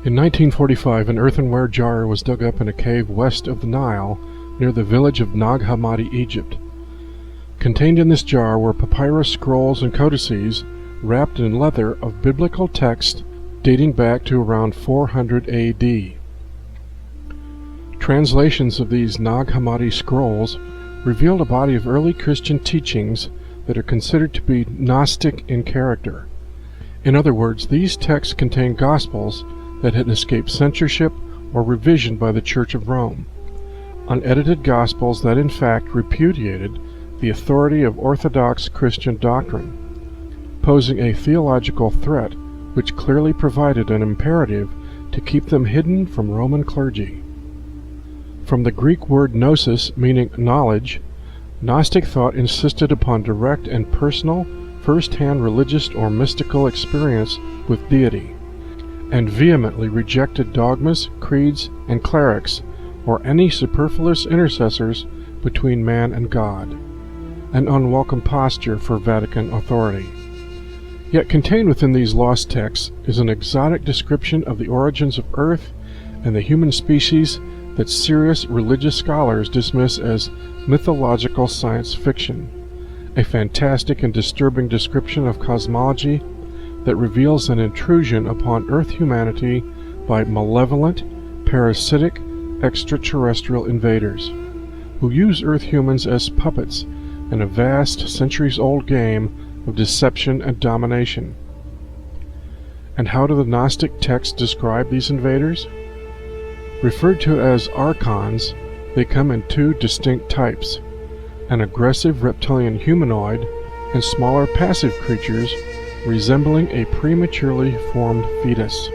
In 1945, an earthenware jar was dug up in a cave west of the Nile near the village of Nag Hammadi, Egypt. Contained in this jar were papyrus scrolls and codices wrapped in leather of biblical text dating back to around 400 AD. Translations of these Nag Hammadi scrolls revealed a body of early Christian teachings that are considered to be Gnostic in character. In other words, these texts contain gospels that had escaped censorship or revision by the Church of Rome, unedited gospels that in fact repudiated the authority of Orthodox Christian doctrine, posing a theological threat which clearly provided an imperative to keep them hidden from Roman clergy. From the Greek word gnosis, meaning knowledge, Gnostic thought insisted upon direct and personal, first-hand religious or mystical experience with deity, and vehemently rejected dogmas, creeds, and clerics, or any superfluous intercessors between man and God, an unwelcome posture for Vatican authority. Yet contained within these lost texts is an exotic description of the origins of Earth and the human species that serious religious scholars dismiss as mythological science fiction, a fantastic and disturbing description of cosmology that reveals an intrusion upon Earth humanity by malevolent, parasitic, extraterrestrial invaders, who use Earth humans as puppets in a vast, centuries-old game of deception and domination. And how do the Gnostic texts describe these invaders? Referred to as ARCHONS, they come in two distinct types: an aggressive reptilian humanoid and smaller passive creatures resembling a prematurely formed fetus.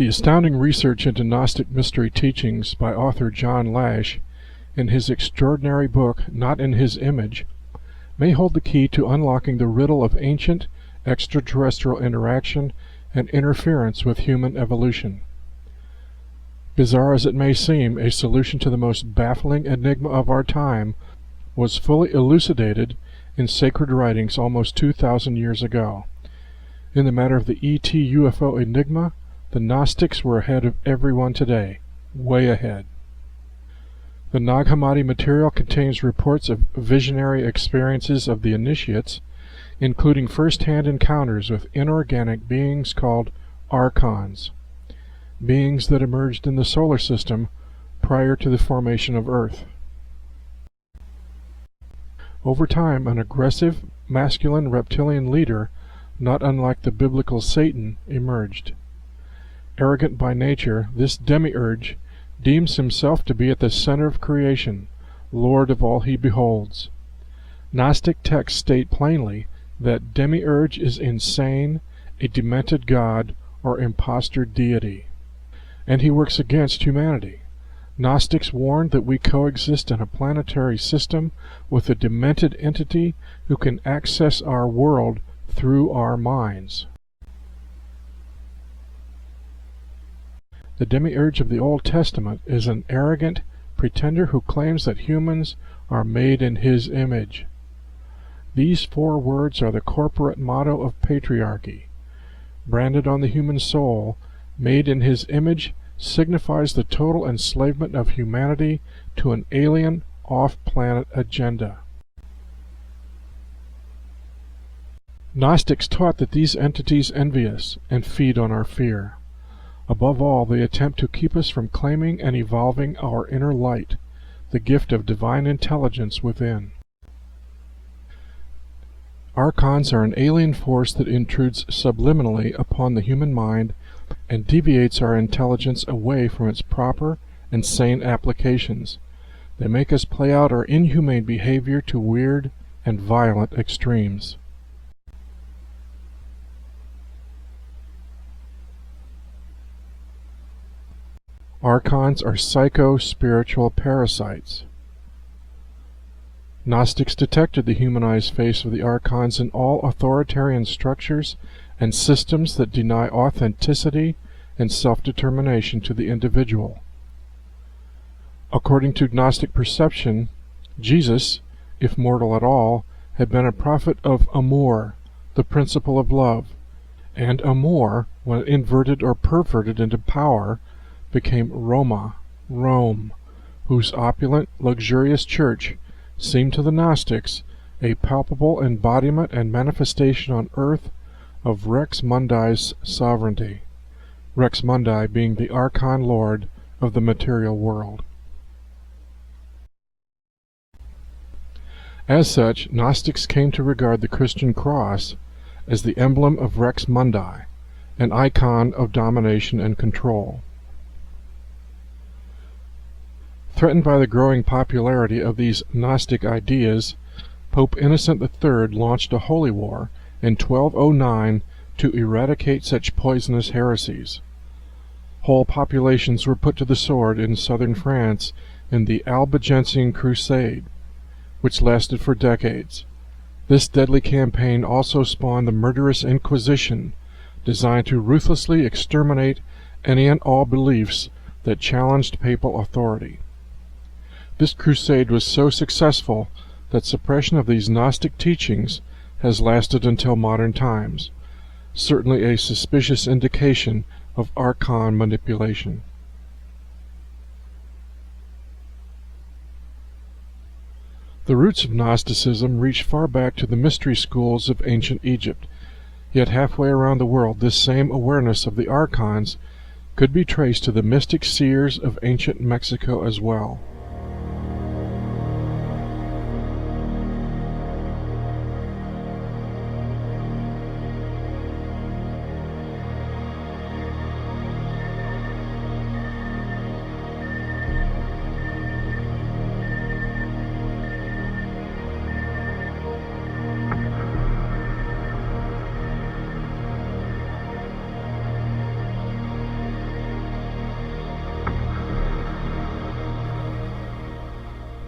The astounding research into Gnostic mystery teachings by author John Lash in his extraordinary book, Not in His Image, may hold the key to unlocking the riddle of ancient extraterrestrial interaction and interference with human evolution. Bizarre as it may seem, a solution to the most baffling enigma of our time was fully elucidated in sacred writings almost 2,000 years ago. In the matter of the ET UFO enigma, the Gnostics were ahead of everyone today, way ahead. The Nag Hammadi material contains reports of visionary experiences of the initiates, including first-hand encounters with inorganic beings called ARCHONS, beings that emerged in the solar system prior to the formation of Earth. Over time, an aggressive, masculine reptilian leader, not unlike the biblical Satan, emerged. Arrogant by nature, this demiurge deems himself to be at the center of creation, Lord of all he beholds. Gnostic texts state plainly that demiurge is insane, a demented god, or impostor deity, and he works against humanity. Gnostics warned that we coexist in a planetary system with a demented entity who can access our world through our minds. The demiurge of the Old Testament is an arrogant pretender who claims that humans are made in his image. These 4 words are the corporate motto of patriarchy. Branded on the human soul, made in his image signifies the total enslavement of humanity to an alien, off-planet agenda. Gnostics taught that these entities envy us and feed on our fear. Above all, they attempt to keep us from claiming and evolving our inner light, the gift of divine intelligence within. Archons are an alien force that intrudes subliminally upon the human mind and deviates our intelligence away from its proper and sane applications. They make us play out our inhumane behavior to weird and violent extremes. Archons are psycho-spiritual parasites. Gnostics detected the humanized face of the Archons in all authoritarian structures and systems that deny authenticity and self-determination to the individual. According to Gnostic perception, Jesus, if mortal at all, had been a prophet of Amor, the principle of love, and Amor, when inverted or perverted into power, became Roma, Rome, whose opulent, luxurious church seemed to the Gnostics a palpable embodiment and manifestation on earth of Rex Mundi's sovereignty, Rex Mundi being the Archon Lord of the material world. As such, Gnostics came to regard the Christian cross as the emblem of Rex Mundi, an icon of domination and control. Threatened by the growing popularity of these Gnostic ideas, Pope Innocent III launched a holy war in 1209 to eradicate such poisonous heresies. Whole populations were put to the sword in southern France in the Albigensian Crusade, which lasted for decades. This deadly campaign also spawned the murderous Inquisition, designed to ruthlessly exterminate any and all beliefs that challenged papal authority. This crusade was so successful that suppression of these Gnostic teachings has lasted until modern times, certainly a suspicious indication of Archon manipulation. The roots of Gnosticism reach far back to the mystery schools of ancient Egypt, yet halfway around the world this same awareness of the Archons could be traced to the mystic seers of ancient Mexico as well.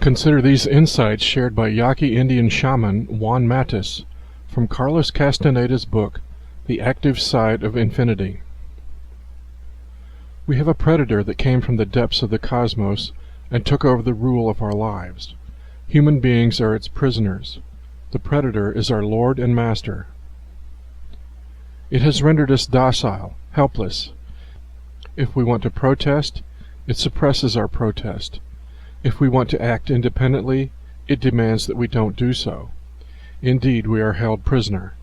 Consider these insights shared by Yaqui Indian shaman Juan Matus from Carlos Castaneda's book, The Active Side of Infinity. We have a predator that came from the depths of the cosmos and took over the rule of our lives. Human beings are its prisoners. The predator is our lord and master. It has rendered us docile, helpless. If we want to protest, it suppresses our protest. If we want to act independently, it demands that we don't do so. Indeed, we are held prisoner.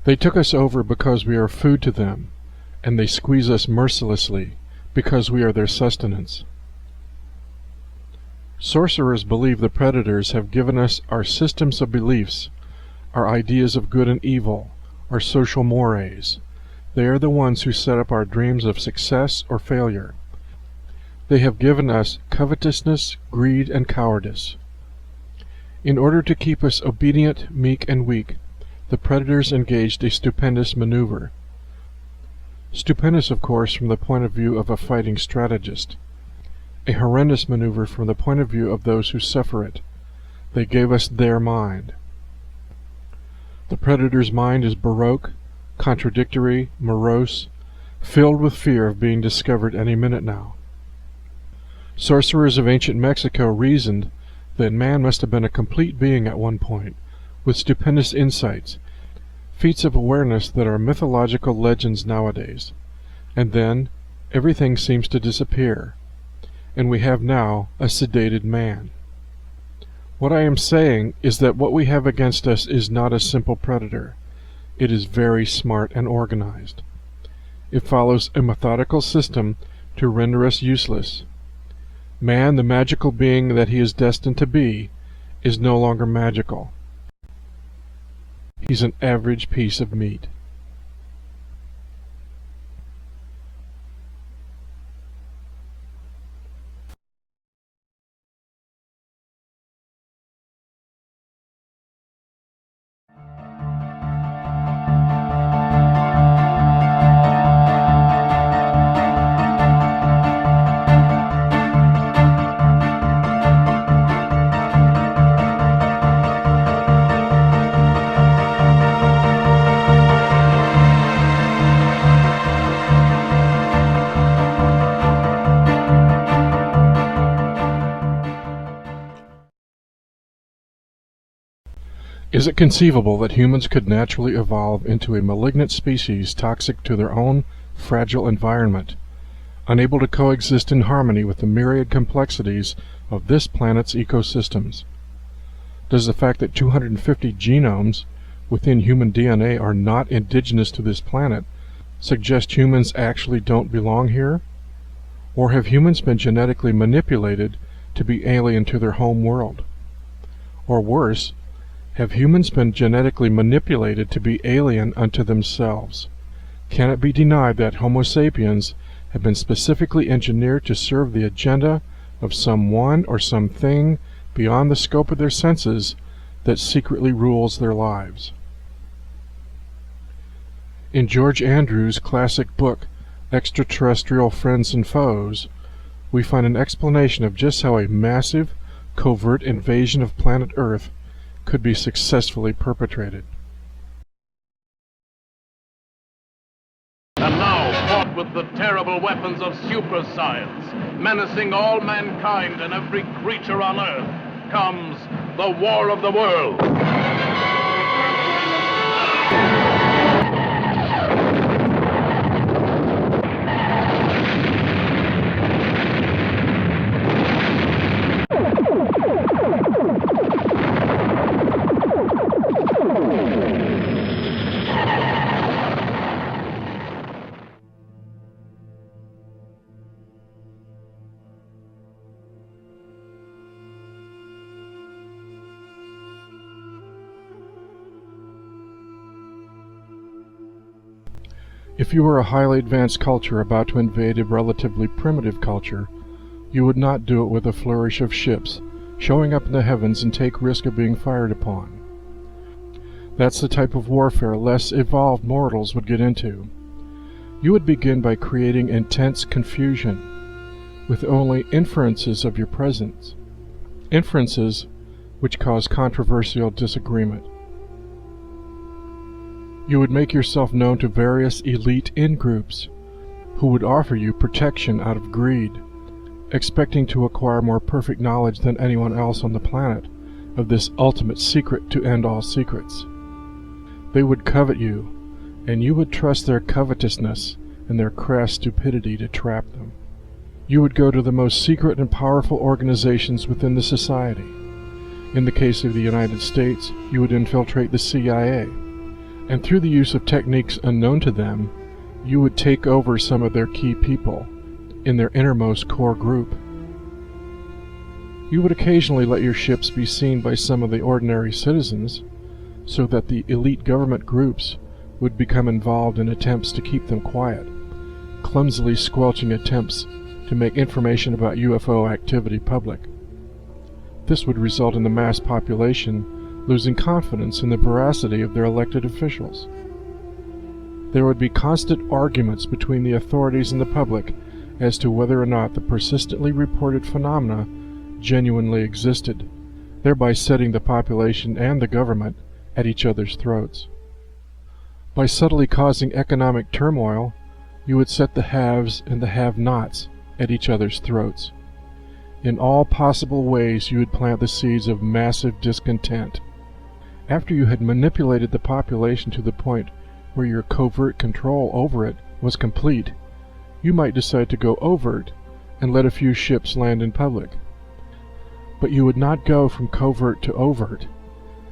They took us over because we are food to them, and they squeeze us mercilessly because we are their sustenance. Sorcerers believe the predators have given us our systems of beliefs, our ideas of good and evil, our social mores. They are the ones who set up our dreams of success or failure. They have given us covetousness, greed, and cowardice. In order to keep us obedient, meek, and weak, the predators engaged a stupendous maneuver. Stupendous, of course, from the point of view of a fighting strategist. A horrendous maneuver from the point of view of those who suffer it. They gave us their mind. The predator's mind is baroque, contradictory, morose, filled with fear of being discovered any minute now. Sorcerers of ancient Mexico reasoned that man must have been a complete being at one point, with stupendous insights, feats of awareness that are mythological legends nowadays. And then, everything seems to disappear, and we have now a sedated man. What I am saying is that what we have against us is not a simple predator. It is very smart and organized. It follows a methodical system to render us useless. Man, the magical being that he is destined to be, is no longer magical. He's an average piece of meat. Is it conceivable that humans could naturally evolve into a malignant species toxic to their own fragile environment, unable to coexist in harmony with the myriad complexities of this planet's ecosystems? Does the fact that 250 genomes within human DNA are not indigenous to this planet suggest humans actually don't belong here? Or have humans been genetically manipulated to be alien to their home world? Or worse, have humans been genetically manipulated to be alien unto themselves? Can it be denied that Homo sapiens have been specifically engineered to serve the agenda of someone or something beyond the scope of their senses that secretly rules their lives? In George Andrews' classic book, Extraterrestrial Friends and Foes, we find an explanation of just how a massive, covert invasion of planet Earth could be successfully perpetrated. And now, fought with the terrible weapons of super science, menacing all mankind and every creature on Earth, comes the War of the World. If you were a highly advanced culture about to invade a relatively primitive culture, you would not do it with a flourish of ships, showing up in the heavens and take risk of being fired upon. That's the type of warfare less evolved mortals would get into. You would begin by creating intense confusion, with only inferences of your presence. inferences which cause controversial disagreement. You would make yourself known to various elite in-groups who would offer you protection out of greed, expecting to acquire more perfect knowledge than anyone else on the planet of this ultimate secret to end all secrets. They would covet you, and you would trust their covetousness and their crass stupidity to trap them. You would go to the most secret and powerful organizations within the society. In the case of the United States, you would infiltrate the CIA, and through the use of techniques unknown to them, you would take over some of their key people in their innermost core group. You would occasionally let your ships be seen by some of the ordinary citizens, so that the elite government groups would become involved in attempts to keep them quiet, clumsily squelching attempts to make information about UFO activity public. This would result in the mass population losing confidence in the veracity of their elected officials. There would be constant arguments between the authorities and the public as to whether or not the persistently reported phenomena genuinely existed, thereby setting the population and the government at each other's throats. By subtly causing economic turmoil, you would set the haves and the have-nots at each other's throats. In all possible ways you would plant the seeds of massive discontent. After you had manipulated the population to the point where your covert control over it was complete, you might decide to go overt and let a few ships land in public. But you would not go from covert to overt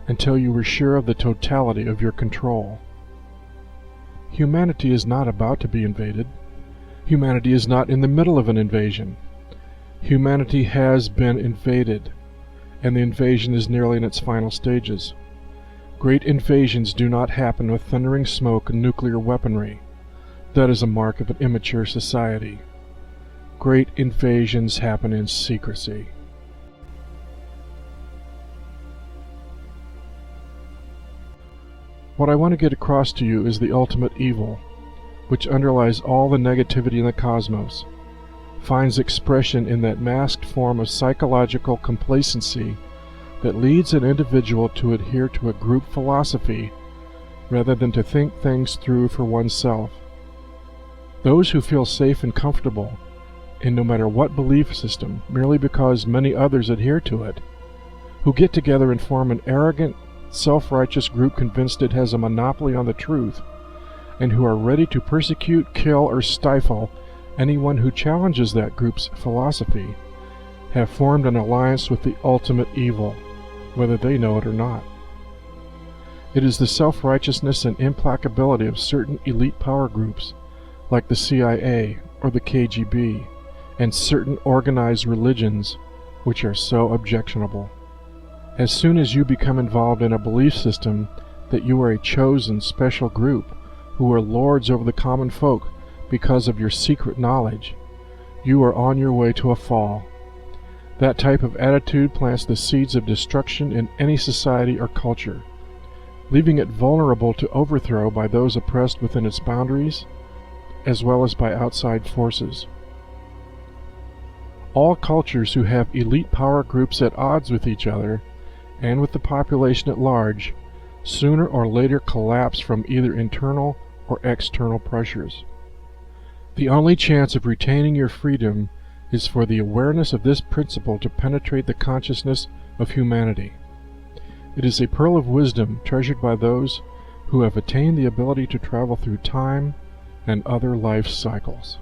until you were sure of the totality of your control. Humanity is not about to be invaded. Humanity is not in the middle of an invasion. Humanity has been invaded, and the invasion is nearly in its final stages. Great invasions do not happen with thundering smoke and nuclear weaponry. That is a mark of an immature society. Great invasions happen in secrecy. What I want to get across to you is the ultimate evil, which underlies all the negativity in the cosmos, finds expression in that masked form of psychological complacency that leads an individual to adhere to a group philosophy rather than to think things through for oneself. Those who feel safe and comfortable in no matter what belief system, merely because many others adhere to it, who get together and form an arrogant, self-righteous group convinced it has a monopoly on the truth, and who are ready to persecute, kill, or stifle anyone who challenges that group's philosophy, have formed an alliance with the ultimate evil, whether they know it or not. It is the self-righteousness and implacability of certain elite power groups, like the CIA or the KGB, and certain organized religions, which are so objectionable. As soon as you become involved in a belief system that you are a chosen special group who are lords over the common folk because of your secret knowledge, you are on your way to a fall. That type of attitude plants the seeds of destruction in any society or culture, leaving it vulnerable to overthrow by those oppressed within its boundaries, as well as by outside forces. All cultures who have elite power groups at odds with each other and with the population at large, sooner or later collapse from either internal or external pressures. The only chance of retaining your freedom is for the awareness of this principle to penetrate the consciousness of humanity. It is a pearl of wisdom treasured by those who have attained the ability to travel through time and other life cycles.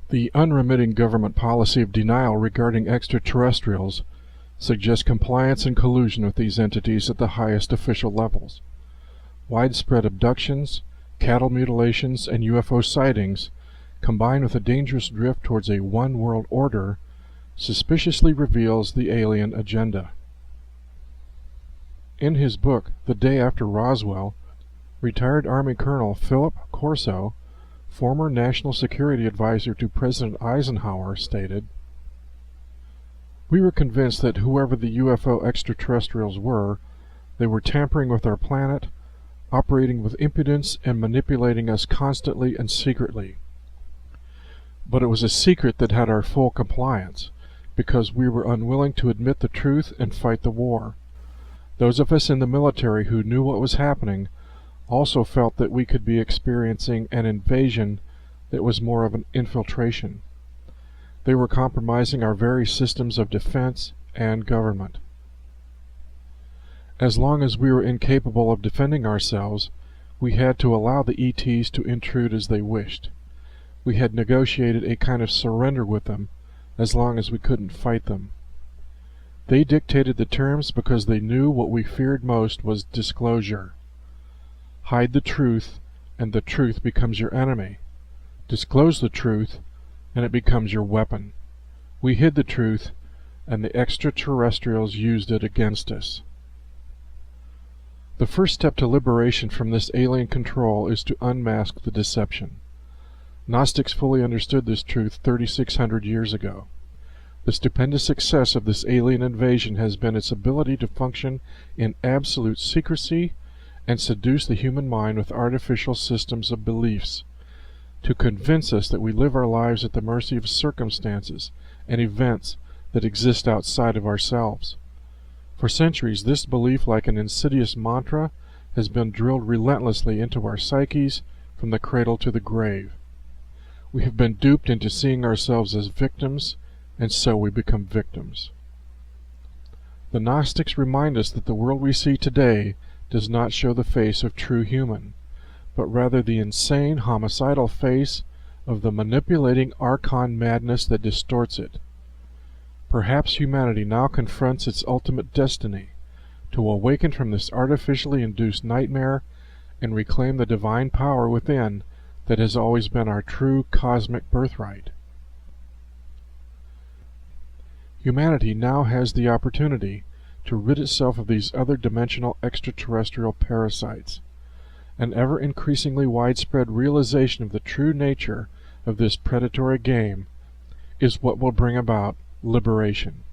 The unremitting government policy of denial regarding extraterrestrials suggests compliance and collusion with these entities at the highest official levels. Widespread abductions, cattle mutilations, and UFO sightings, combined with a dangerous drift towards a one-world order, suspiciously reveals the alien agenda. In his book, The Day After Roswell, retired Army Colonel Philip Corso, former National Security Advisor to President Eisenhower, stated, We were convinced that whoever the UFO extraterrestrials were, they were tampering with our planet, operating with impudence and manipulating us constantly and secretly. But it was a secret that had our full compliance, because we were unwilling to admit the truth and fight the war. Those of us in the military who knew what was happening also felt that we could be experiencing an invasion that was more of an infiltration. They were compromising our very systems of defense and government. As long as we were incapable of defending ourselves, we had to allow the ETs to intrude as they wished. We had negotiated a kind of surrender with them, as long as we couldn't fight them. They dictated the terms because they knew what we feared most was disclosure. Hide the truth, and the truth becomes your enemy. Disclose the truth, and it becomes your weapon. We hid the truth, and the extraterrestrials used it against us. The first step to liberation from this alien control is to unmask the deception. Gnostics fully understood this truth 3,600 years ago. The stupendous success of this alien invasion has been its ability to function in absolute secrecy and seduce the human mind with artificial systems of beliefs, to convince us that we live our lives at the mercy of circumstances and events that exist outside of ourselves. For centuries, this belief, like an insidious mantra, has been drilled relentlessly into our psyches from the cradle to the grave. We have been duped into seeing ourselves as victims, and so we become victims. The Gnostics remind us that the world we see today does not show the face of true human, but rather the insane, homicidal face of the manipulating Archon madness that distorts it. Perhaps humanity now confronts its ultimate destiny, to awaken from this artificially induced nightmare and reclaim the divine power within that has always been our true cosmic birthright. Humanity now has the opportunity to rid itself of these other dimensional extraterrestrial parasites. An ever-increasingly widespread realization of the true nature of this predatory game is what will bring about liberation.